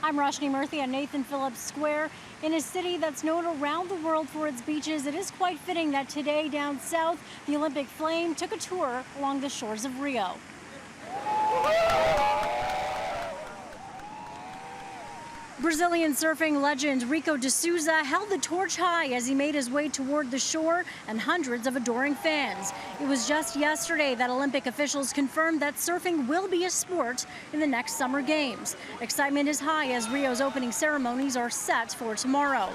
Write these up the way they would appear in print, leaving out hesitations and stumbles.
I'm Roshni Murthy at Nathan Phillips Square. In a city that's known around the world for its beaches, it is quite fitting that today down south, the Olympic flame took a tour along the shores of Rio. Brazilian surfing legend Rico de Souza held the torch high as he made his way toward the shore and hundreds of adoring fans. It was just yesterday that Olympic officials confirmed that surfing will be a sport in the next Summer Games. Excitement is high as Rio's opening ceremonies are set for tomorrow.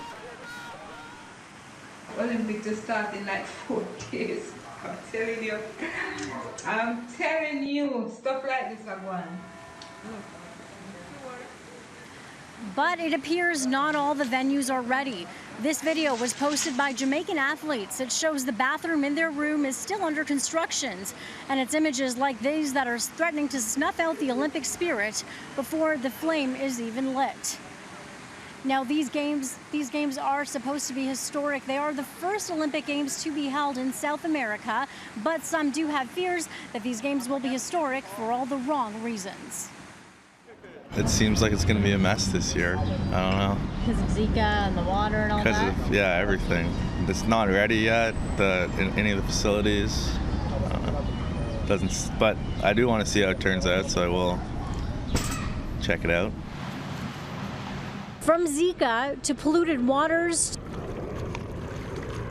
Olympics just started in like 4 days. I'm telling you, stuff like this are going. But it appears not all the venues are ready. This video was posted by Jamaican athletes. It shows the bathroom in their room is still under construction, and it's images like these that are threatening to snuff out the Olympic spirit before the flame is even lit. Now, these games are supposed to be historic. They are the first Olympic Games to be held in South America, but some do have fears that these games will be historic for all the wrong reasons. It seems like it's going to be a mess this year. I don't know. Because of Zika and the water and all that? Because of, yeah, everything. It's not ready yet, in any of the facilities. But I do want to see how it turns out, so I will check it out. From Zika to polluted waters,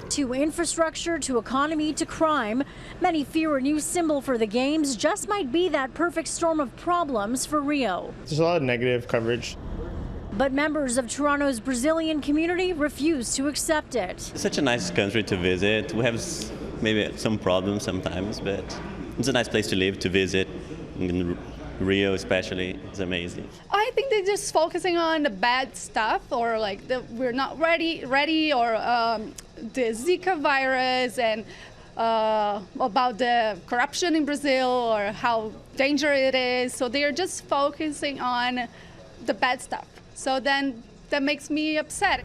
to infrastructure, to economy, to crime, many fear a new symbol for the Games just might be that perfect storm of problems for Rio. There's a lot of negative coverage. But members of Toronto's Brazilian community refuse to accept it. It's such a nice country to visit. We have maybe some problems sometimes, but it's a nice place to live, to visit. In Rio especially, it's amazing. I think they're just focusing on the bad stuff, or like we're not ready, or the Zika virus, and about the corruption in Brazil, or how dangerous it is. So they're just focusing on the bad stuff. So then that makes me upset.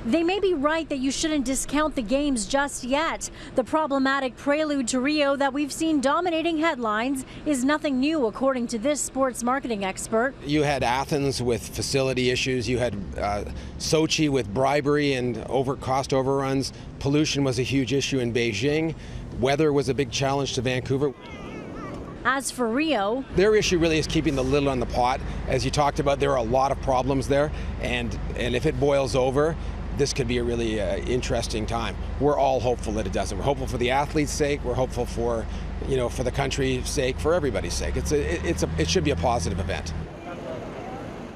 They may be right that you shouldn't discount the Games just yet. The problematic prelude to Rio that we've seen dominating headlines is nothing new, according to this sports marketing expert. You had Athens with facility issues. You had Sochi with bribery and cost overruns. Pollution was a huge issue in Beijing. Weather was a big challenge to Vancouver. As for Rio, their issue really is keeping the lid on the pot. As you talked about, there are a lot of problems there, and if it boils over, this could be a really interesting time. We're all hopeful that it doesn't. We're hopeful for the athletes' sake. We're hopeful for, for the country's sake, for everybody's sake. It should be a positive event.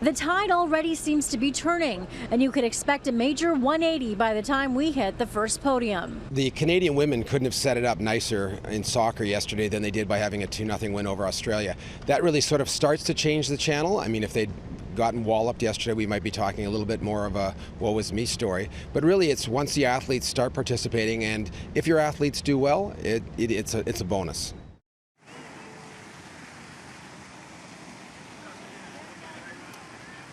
the tide already seems to be turning, and you could expect a major 180 by the time we hit the first podium. The Canadian women couldn't have set it up nicer in soccer yesterday than they did by having a 2-0 win over Australia. That really sort of starts to change the channel. I mean, if they'd gotten walloped yesterday, we might be talking a little bit more of a woe is me story. But really, it's once the athletes start participating, and if your athletes do well, it's a bonus.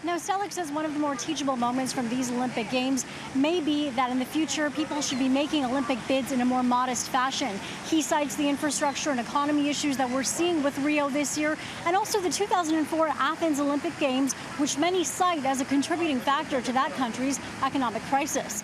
Now, Selleck says one of the more teachable moments from these Olympic Games may be that in the future, people should be making Olympic bids in a more modest fashion. He cites the infrastructure and economy issues that we're seeing with Rio this year, and also the 2004 Athens Olympic Games, which many cite as a contributing factor to that country's economic crisis.